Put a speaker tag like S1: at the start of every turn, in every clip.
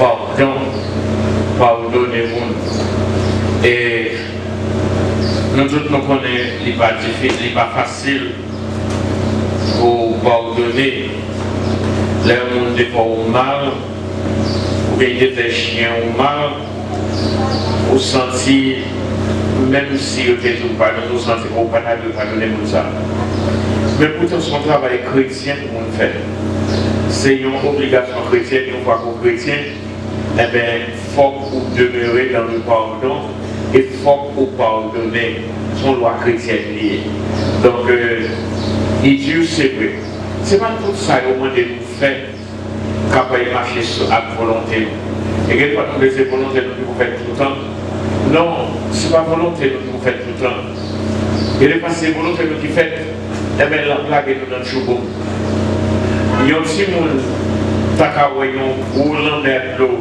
S1: pardon, pardonnez-vous. Et nous tous nous connaissons, il n'est pas facile pour pardonner les gens qui font mal, ou bien des chiens ou mal, ou sentir, même si vous ne pas nous sentir qu'on ne peut pas pardonner pour ça. Mais pourtant, son travail chrétien pour nous faire. C'est une obligation chrétienne, une fois qu'on est chrétien, eh bien, il faut demeurer dans le pardon et il faut pardonner son loi chrétienne liée. Donc, il dit, c'est vrai. Ce n'est pas tout ça au moins de nous faire capable de marcher avec volonté. Et quelque part, nous laissons volonté nous vous faites tout le temps. Non, ce n'est pas volonté nous vous faites tout le temps. Et les fois, c'est volonté nous qui fait, eh bien, la plaque est dans le choubo. Il y a aussi des gens qui ont de l'eau.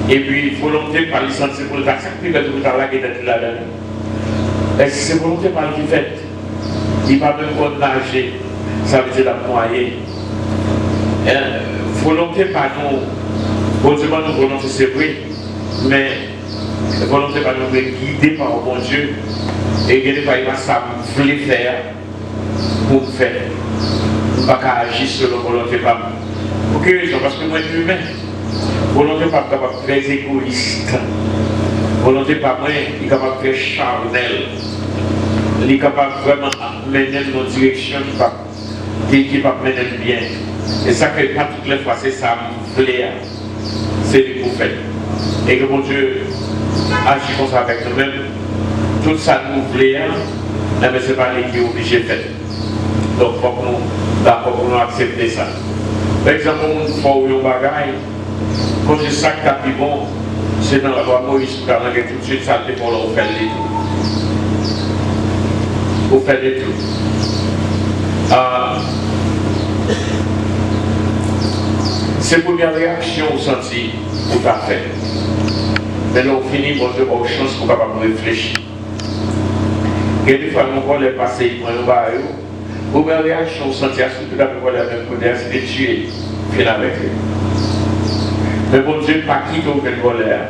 S1: Et puis, volonté par le sens pour l'accepter que tout à l'heure qui est là-dedans. Et si c'est volonté par qui fait, il ne va même pas nager, ça veut dire la noyer. Volonté par nous, bon Dieu, nous volonté c'est vrai, mais volonté par nous guidée par le bon Dieu, et guidée par il va ça voulait faire pour faire. Pas qu'à agir selon volonté par nous. Pour quelle raison? Parce que moi, je suis humain. Volonté pas capable de très égoïste. Volonté pas moi, il est capable de très charnel. Il est capable vraiment de mener dans une direction qui va mener bien. Et ça fait pas toutes les fois, c'est ça, c'est le pour faire. Et que mon Dieu agit comme ça avec nous-mêmes. Tout ça nous voulons, mais ce n'est pas lui qui est obligé de faire. Donc, il faut que nous, d'accord, pour nous accepter ça. Par exemple, on fait un bagage, quand je sais que tu as plus bon, c'est dans la loi Moïse, pour que tout de suite ça te pour leur faire les tout. Pour faire les tout. C'est la première réaction au senti pour ta fait. Mais là, on finit, bon Dieu, une chance pour capable réfléchir. Et des fois, on va les passer, ils prennent un baril. Première réaction au senti, surtout d'après la même côté, c'est de tuer, finir avec eux. Mais bon Dieu, pas quitter aucun voleur.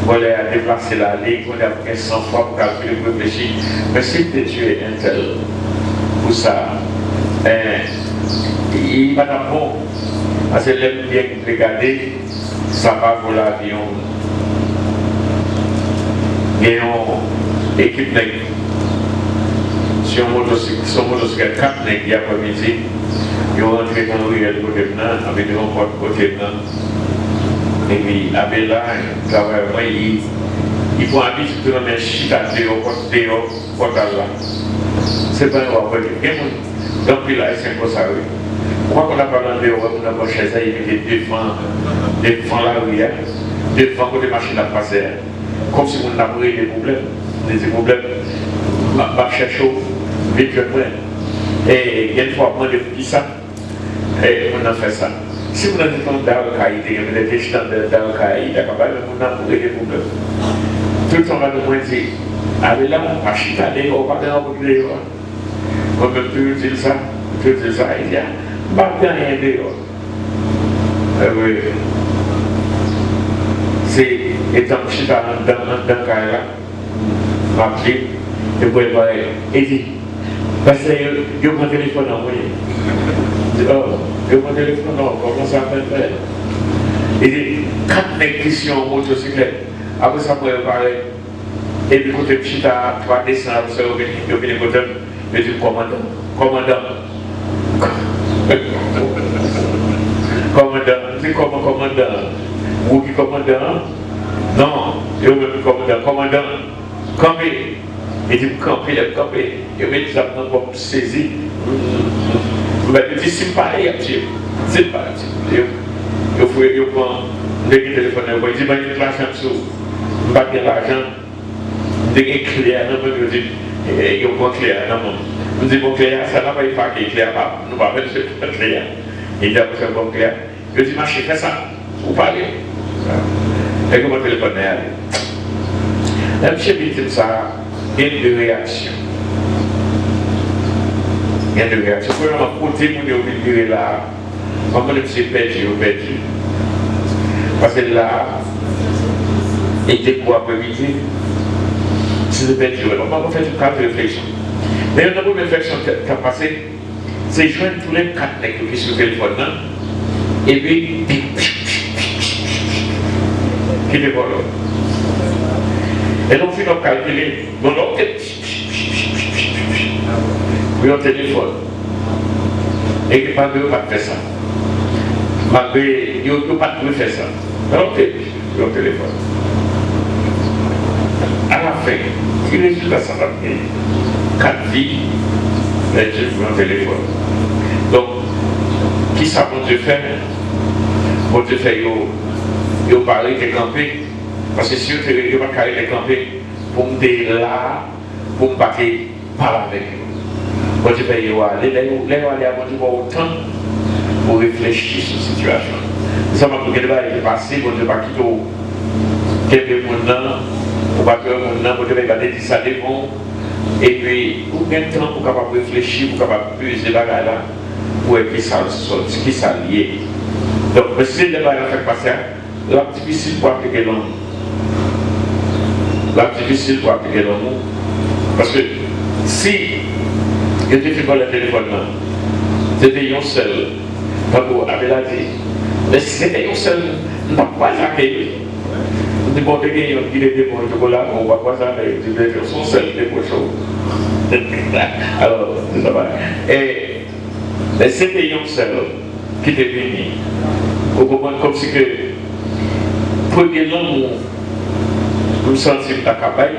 S1: Voleur a déplacé la ligne, on a pris 100 fois pour calculer, pour réfléchir. Mais si tu tues un tel, pour ça, il va d'abord, parce que l'aime bien regarder, ça va pour l'avion. Et on équipe nègre. Si on motocyclette 4 nègres après-midi, ils ont rentré dans le ruelle côté blanc, avec des remports côté blanc. Et puis, avec là, il faut habitude de mettre chita dehors, là. C'est pas un rapport. Donc, il a essayé pour ça. Pourquoi on a parlé de dehors, on a pas chez ça, il était devant la rue, devant côté machine à passer. Comme si on a des problèmes. Des problèmes, ma cherche vite que moi. Et il y a une fois, moi, depuis ça, et on a fait ça. Si vous avez dans le cahier, vous avez des gens dans le cahier, vous avez des problèmes. Tout le temps, on va nous dire, allez là, on va chitaner, on va dans le dehors. On peut plus dire ça, il y a, on va bien rien dehors. Oui. C'est étant chita dans le cahier là, on va appeler, et vous pouvez parler, et dire, parce que vous avez un téléphone envoyé. Je mon téléphone, non, comment ça fait? Il dit, 4 mecs qui sont en motocyclette. Après ça, vous parler. Et puis, côté petit à 3 descendre, vous savez, vous venez côté, je dis, commandant. C'est comment commandant? Vous qui commandant? Non, je veux commandant. Campé. Il dit, camper. Il met des apprends pour saisir. Mais je dis, c'est pareil, c'est pareil. Il faut prendre le téléphone, il dit, il y a l'argent sur, il n'y a pas l'argent, il y a clair, il dit, il y a un clair, il dit, bon clair, ça n'a pas été fait clair, nous ne pouvons pas faire clair. Il dit, c'est un bon clair. Je dis, marchez, fais ça, vous parlez. Et comment le téléphone est allé. Monsieur dit ça, il y a deux réactions. Il y a deux réactions. Premièrement, côté pour nous virer là, quand on est perdu. Parce que là, était pour après-midi, c'est de belle journée. On va faire une carte de réflexion. Mais une autre réflexion qui a passé, c'est joindre tous les quatre nègres qui sont sur le téléphone, et puis, qui est bon là. Et donc, si on calcule, bon, on oui, au téléphone. Et que pas de faire ça. Malgré, il n'y a pas de faire ça. Alors, au téléphone. À la fin, qui résultat ça va bien? 4 vies, au téléphone. Donc, qui ça peut te faire? Pour te faire, il parler de camper. Parce que si tu ne pas carré de camper, pour me dire là, pour me parler avec eux. Pour te faire, il aller avant de voir autant pour réfléchir sur la situation. Ça m'a dit que le passé, pour ne pas quitter quelques monde, pour pas que le monde, pour te regarder si ça dépend. Et puis, ou bien de temps pour capable réfléchir, pour capable peser la là, pour que ça sorte, qui s'allie. Donc, si le débat fait passer, là, difficile pour appliquer l'homme. Là, difficile pour appliquer l'homme. Parce que si il était fait le téléphone, c'était un seul. Pablo avait dit, mais si c'était un seul, on ne va pas accueillir. On dit, bon, il était pour le chocolat, on va pas accueillir. Il était son seul, il était pour chaud. Alors, c'est ça va. Et c'était un seul qui était venu. Au moment comme si que, premier l'homme, nous sentions la cabaye,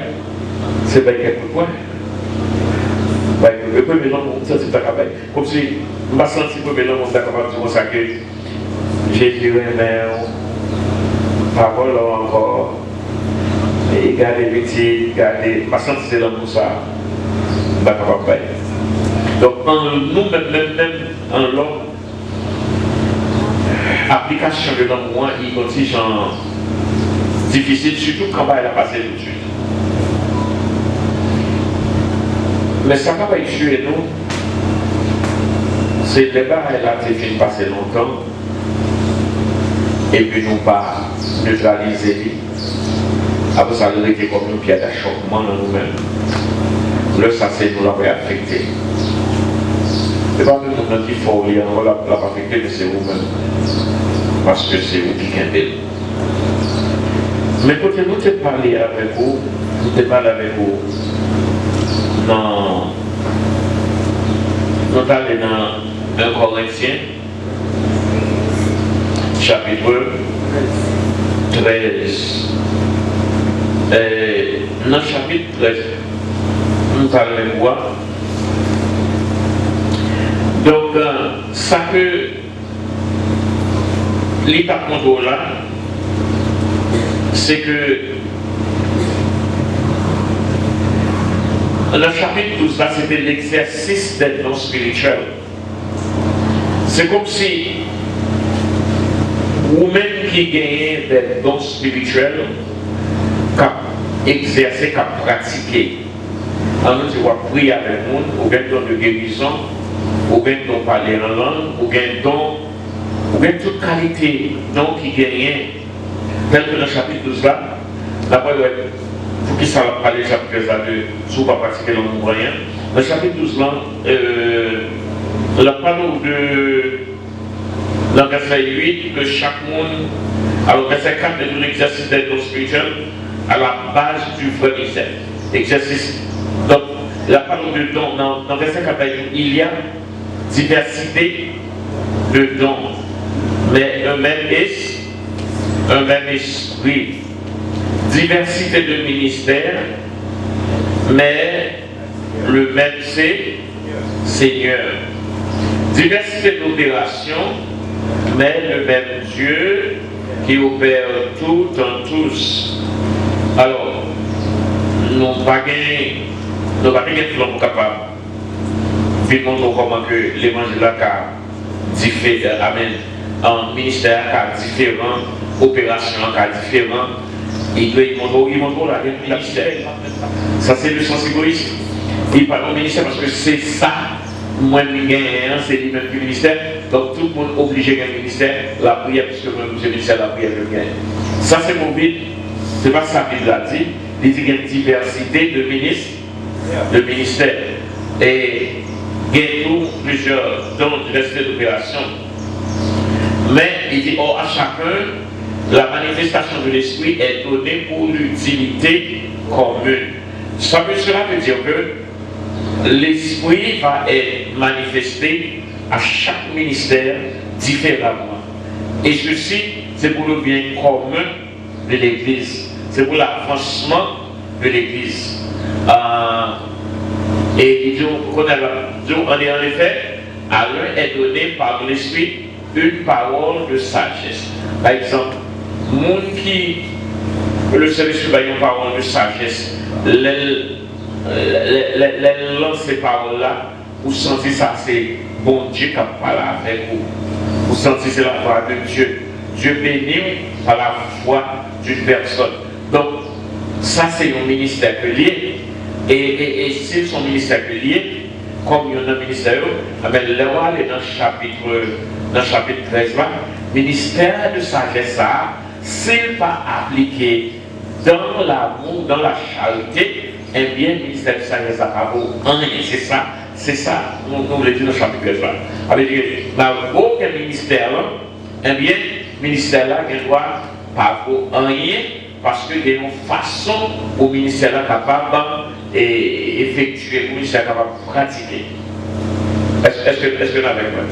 S1: c'est bien quelque point. Le premier homme, on sent la cabaye. Comme si, je me sens le premier homme, on est capable de dire ça que j'ai dit, mais parole encore, et garder les petits, garder, je me sens c'est l'homme pour ça, je suis capable de faire. Donc, nous-mêmes, en l'homme, l'application de l'homme, moi, il continue difficile, surtout quand elle a passé tout de suite. Mais ça va pas tuer nous. C'est le débat, elle a été passé longtemps. Et puis nous pas neutraliser. Après ça, nous était comme une pierre d'achoppement dans nous-mêmes. Là, ça c'est nous l'avons affecté. Ce n'est pas nous qui faut lire, on l'a affecté, mais c'est vous-même. Parce que c'est vous qui gagnez. Mais quand nous te parler avec vous, nous te parler avec vous, nous allons dans 1 Corinthiens, chapitre 13. Dans le chapitre 13, nous allons voir. Donc, ça que l'état contrôle là, c'est que le chapitre 12 là, c'était l'exercice des dons spirituels. C'est comme si vous-même qui gagnez des dons spirituels, exercer, pratiquer. Alors, tu vas prier avec le monde, ou bien don de guérison, ou bien don parler en langue, ou bien don, ou bien toute qualité, don qui gagne. Tel que dans le chapitre 12 là, d'abord, pour qui ça va parler, chapitre 13 là, de si vous ne pas pratiquer le monde moyen. Dans le chapitre 12 là, la parole de, dans le verset 8, que chaque monde, alors verset 4, de l'exercice des dons spirituels à la base du vrai exercice. Donc, la parole de don, dans le verset 4, il y a diversité de dons, mais un même esprit, diversité de ministères, mais le même Seigneur, diversité d'opérations, mais le même Dieu qui opère tout en tous. Alors, nous n'avons pas gagné de plan capable de montrer comment que l'évangile a différent, amen, en ministère a différent, opération a différent, il montre la ministère. Ça c'est le sens égoïste. Il parle au ministère parce que c'est ça, moi je gagne, c'est lui-même du ministère. Donc tout le monde est obligé d'un ministère, la prière, puisque le ministère de la prière, je gagne. Ça c'est mon but, c'est pas ça qu'il a dit, il dit qu'il y a une diversité de ministres, de ministères. Et il y a plusieurs dans la diversité d'opérations. Mais il dit, à chacun, la manifestation de l'esprit est donnée pour l'utilité commune. Cela veut dire que l'esprit va être manifesté à chaque ministère différemment. Et ceci, c'est pour le bien commun de l'Église. C'est pour l'avancement de l'Église. Et on est en effet, à l'un est donné par l'esprit une parole de sagesse. Par exemple, le Saint-Esprit a une parole de sagesse, les lancer ces paroles-là, vous sentez ça, c'est bon Dieu qui parle avec vous. Vous sentez c'est la voix de Dieu. Dieu bénit par la voix d'une personne. Donc, ça c'est un ministère que lié. Et si son ministère que lié, comme il y a un ministère, là on est dans le chapitre 13 là, ministère de sagesse, s'il pas appliqué dans l'amour, dans la charité, eh bien, le ministère de sagesse n'a pas beau. C'est ça, nous le disons dans le chapitre 13 là. Ça veut dire, dans aucun ministère, eh bien, le ministère là, il ne doit pas rien, parce qu'il y a une façon au ministère là capable d'effectuer, le ministère capable de pratiquer. Est-ce que nous avons moi?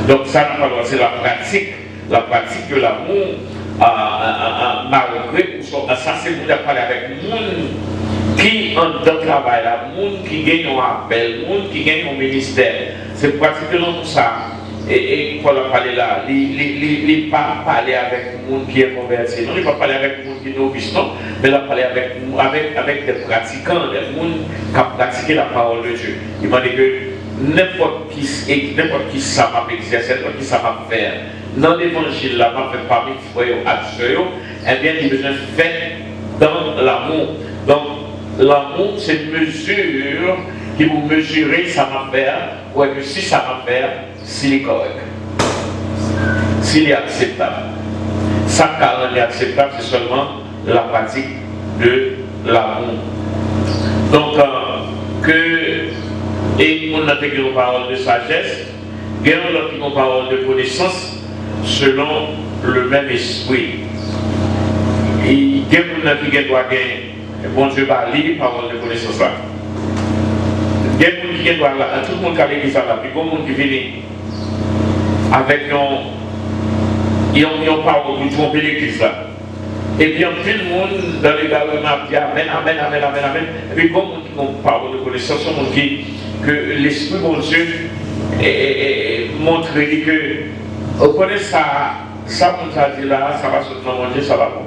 S1: Donc ça, c'est la pratique de l'amour, malgré, ça c'est pour parler avec le monde qui en dans le travail, le monde qui gagne un appel, le monde qui gagne un ministère. C'est pratiquement pour ça. Et pour parler là, il ne pas parler avec le monde qui est converti, non, il ne pas parler avec le monde qui est novice, non, mais il parler avec des pratiquants, des gens qui ont pratiqué la parole de Dieu. Il m'a dit que n'importe qui ça m'a exercer, n'importe qui ça m'a faire. Dans l'évangile, là, m'a fait parmi frères et sœurs, eh bien, il est besoin de faire dans l'amour. Donc, l'amour, c'est une mesure qui vous mesurez ça m'a faire, ou que si ça m'a faire, s'il est correct, s'il est acceptable. Ça, quand on est acceptable, c'est seulement la pratique de l'amour. Donc, et on a une parole de sagesse, et on a une parole de connaissance selon le même esprit. Et il y a qui doit gagner, bon Dieu va lire parole de connaissance là. Il y a des gens qui doivent là, tout le monde qui a l'église là, puis bon monde qui vient avec une parole pour tromper l'église là. Et puis tout le monde dans les gouvernements dit Amen, Amen, Amen, Amen, Amen. Et puis bon monde qui a une parole de connaissance, on dit que l'Esprit de Dieu montre que vous connaissez ça on t'a dit là, ça va se manger, ça va bon.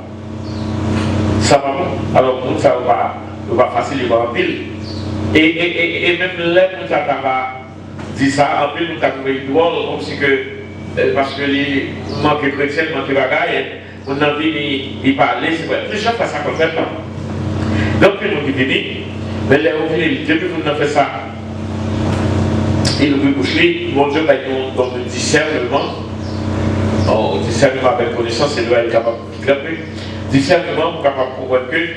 S1: Ça va bon. Alors pour ça, on va faciliter en pile. Et même là, nous avons dit ça, en plus nous avons trouvé drôle, comme si que, parce que les manques chrétiens, manques bagailles, on a envie de parler, c'est vrai. Les gens font ça comme ça. Donc, nous avons dit, mais les ouvriers, depuis que nous avons fait ça, ils nous boucher, mon Dieu va être dans le discernement. Discernement avec connaissance, il doit être capable de frapper. Discernement pour capable de comprendre que le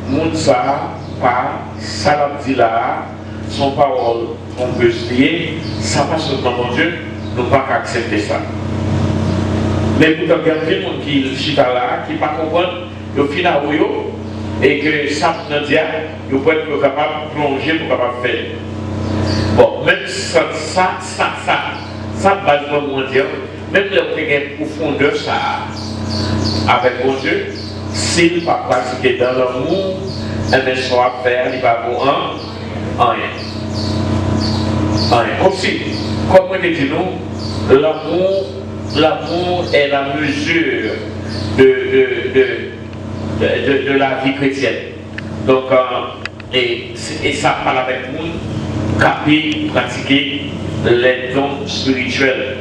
S1: monde ça, pas ça dit là, son parole, on peut se lier, ça passe seulement mon Dieu, nous ne pouvons pas accepter ça. Mais pour il y a des gens qui chita là, qui ne pas comprendre, au final, et que ça, nous dit, nous pouvons être capables de plonger pour capable de faire. Bon, même ça base mondial, même là où il y a une profondeur, ça, avec mon Dieu, s'il ne pas pratiquer dans l'amour, et bien, soit faire, il va pour rien. Aussi, comme on dit nous, l'amour est la mesure de la vie chrétienne. Donc, et ça parle avec nous, caper, pratiquer les dons spirituels.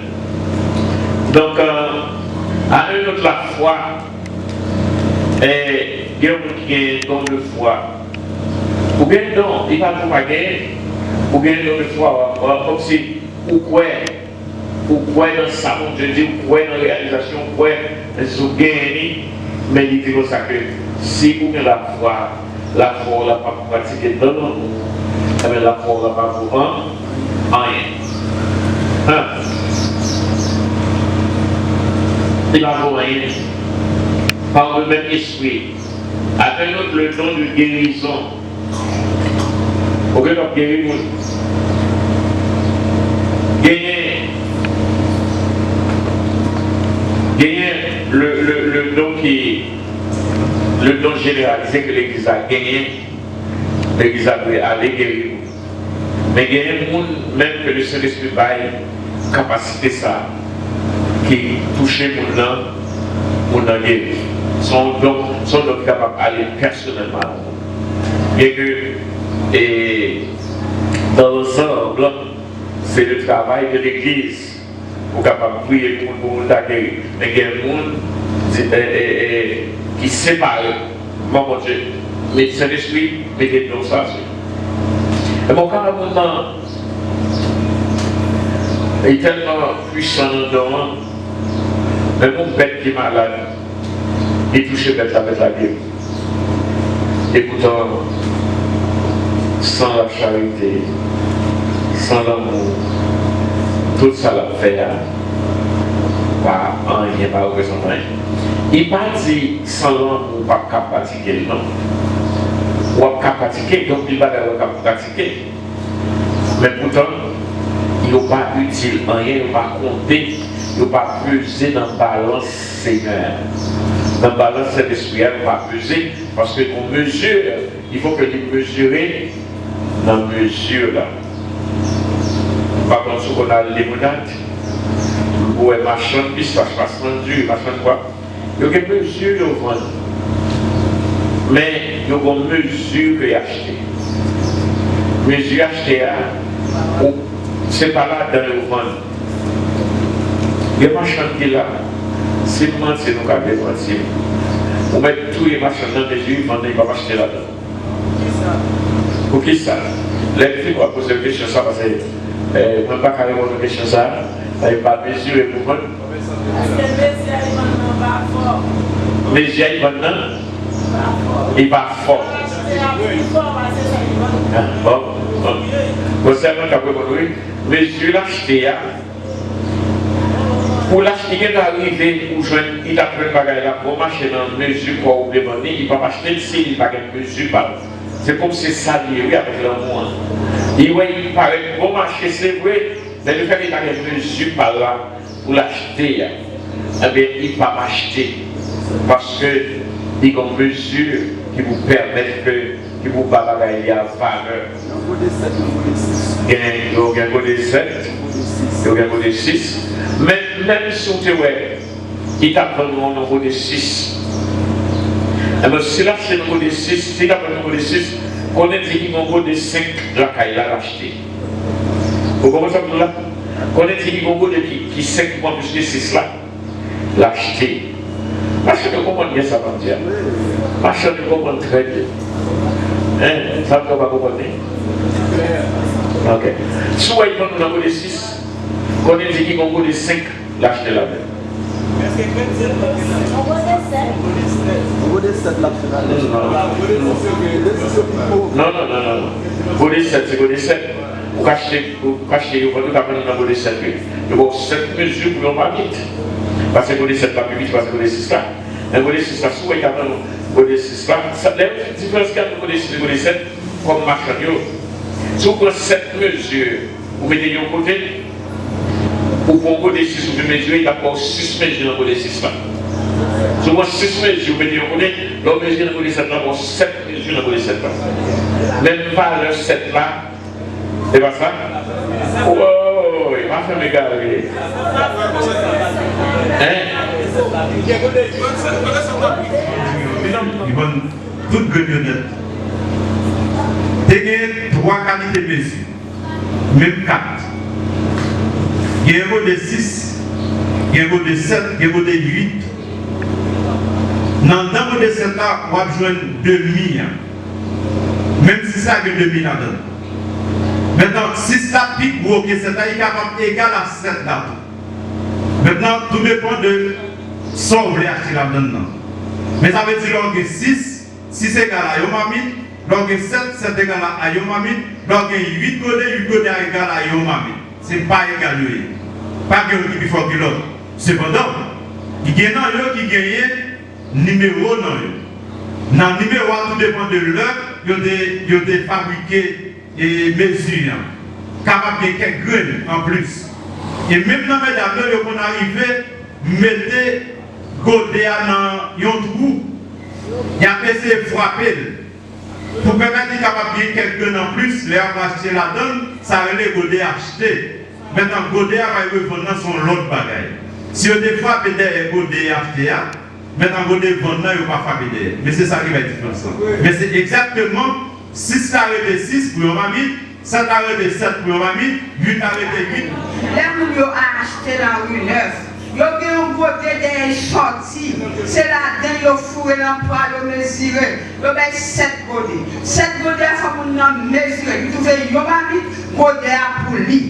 S1: Donc, à une autre fois, il y a un don de foi. Ou bien il va propagrer, ou bien don de foi, comme si, ou quoi, ou quoi dans ça, mon Dieu dit, ou quoi dans la réalisation, ou quoi dans gagner, mais il dit comme ça que si vous avez la foi, la pas pratiquer dans le monde, la foi la pas vous rendre rien. Il va vous rien. Par le même esprit, avec le don de guérison, pour que nous guérissons. Gagner le don généralisé que l'Église a gagné, l'Église a aller guérir. Mais gagner le monde, même que le Saint-Esprit a capacité ça, qui touche le monde dans guérir. Sont donc capables d'aller personnellement. Bien que dans l'ensemble, c'est le travail de l'Église pour capable de prier pour le monde guérir. Mais il y a des gens qui séparent. Mon Dieu, mais Saint-Esprit, mettez dans ça. Et mon carrément est tellement puissant dedans, mais mon bête qui est malade, il touche bête avec la gueule. Et pourtant, sans la charité, sans l'amour, tout ça l'a fait, pas rien, pas représentant. Il n'a pas dit sans l'amour, pas capable de pratiquer, non. Ou pas pratiquer, donc il va pas pratiquer. Mais pourtant, il n'est pas utile, rien, il n'est pas compté, il n'est pas pesé dans la balance Seigneur. Dans la balance Saint-Esprit, il n'est pas pesé, parce qu'on mesure, il faut que tu mesures dans la mesure là. Par contre, si on a les limonade, ou un marchand de pistache, marchand de dur, marchand de quoi, il y a une mesure au vendre. Mais il y a une mesure que acheter. Mesure achetée, c'est pas là dans le vendre. Les marchands qui sont là, c'est nous mentir, nous avons mentir. On met tous les marchands dans les mesures, ils ne vont pas acheter là-dedans. Pour qui ça? Les filles vont poser une question ça parce que je ne peux pas carrément une question ça. Il n'y a pas de mesure pour moi. Mesure maintenant, il n'est pas fort. Bon. Vous savez, mesure l'acheter. Pour l'acheter, il est arrivé pour joindre, il a pris un bagage là pour marcher dans mesure pour oublier, il ne va pas acheter s'il n'y a pas de mesure. C'est comme si ça lié avec l'amour. Il paraît bon marché, c'est vrai, mais le fait qu'il y a une mesure par là pour l'acheter, eh bien, il ne va pas m'acheter. Parce qu'il y a une mesure qui vous permet que vous bagaille à valeur. Il y a un côté 7, il y a un côté 6. Mais même si on te ouais, il t'apprend au côté 6. Et bien, si là c'est le côté 6, si t'apprend au côté 6, on est dit qu'il y a un côté 5, la caille l'a racheté. Vous comprenez ça pour là? On est dit qu'il y a un côté qui 5 mois plus que 6 là, l'acheter. Parce que vous comprenez bien ça, va dire. Parce que vous comprenez très bien. Ça ne va pas comprendre. Ok. Si vous voyez qu'on a un côté 6, on est dit qu'il y a un côté 5, l'acheter là-bas. Non. Côté 7, c'est côté 7. Vous cachez, vous tout apprendre dans côté 7. Donc, 7 mesures pour ne pas vite. Parce que côté 7 là plus vite, parce que côté 6 là. Mais côté 6 là, si vous voyez côté 6 là, la différence qu'il y a entre côté 6 et côté 7, comme marchand, si vous prenez 7 mesures, vous mettez de côté. Pour un côté 6, vous pouvez mesurer, il y a encore 6 mesures dans le côté 6 là. Si vous avez 6 mesures, vous mettez de côté, l'autre mesure dans le côté 7 là, il y a 7 mesures dans le côté 7 là. Même pas le 7 là, c'est pas ça? Oh, il m'a fait mes gars.
S2: Ils vont toutes grillonnettes. Il y a 3 qualités de mesures, même 4. Il y a un mot de 6, il y a un mot de 7, il y a un mot de 8. Dans le mot de 7 là, on va jouer demi. Même si ça a demi là-dedans. Maintenant, si ça pique, vous, ok, c'est égal à 7 là. Maintenant, tout dépend de son vous voulez acheter là-dedans. Mais ça veut dire que 6 égale à Yomami, donc 7 égale à Yomami, donc 8 godets égale à Yomami. Ce n'est pas égal. Pas que qui est plus fort que l'autre. Cependant, il y a un qui gagne numéro dans le numéro, tout dépend de l'heure, il y a des fabriqués et mesures, capable de quelques graines en plus. Et même dans mes avions, on arrive, mettez godet dans un trou, il y a essayé de frapper. Pour permettre de capable de quelques graines en plus, les on va acheter la donne, ça va les godets acheter. Maintenant, godet va revendre son l'autre bagaille. Si on des fois peut-être godet acheter, maintenant godet vendre, il ne va pas frapper. Mais c'est ça qui va être différent. Mais c'est exactement 6 carrés de 6 pour un mamie, 7 carrés de 7 pour un mamie, 8 carrés de 8.
S3: Les gens ont acheté dans la rue neuve. Ils ont un côté des sorties. C'est là-dedans qu'ils ont fourré l'emploi, ils ont mesuré. Ils ont 7 godets. 7 godets, il faut qu'on mesurer. Ils ont fait un godet pour lui.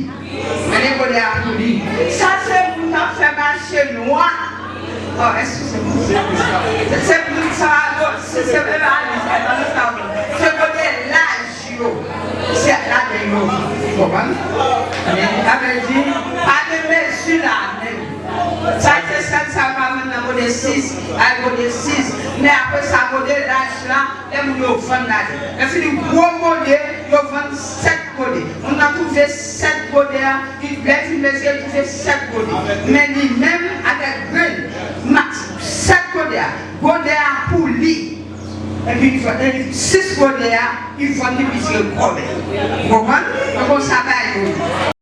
S3: Un godet pour lui. Ça, c'est pour nous faire marcher noir. Oh, excusez-moi. C'est pour ça, c'est godet large. C'est là-dedans. Vous comprenez? Ça veut dire, pas de mesure là. Ça, c'est ça va maintenant godé 6, à godé 6. Mais après ça, godé l'âge là, les gens vont vendre là. Et puis, le gros godé, ils vont vendre 7 godés. On a trouvé 7 godés, les films, ils ont trouvé 7 godés. Mais lui-même, avec graines, max 7 godés, godé pour lui. Et puis, il faut 6 godés, il faut lui puisque le problème. Vous comprenez? Donc, ça va.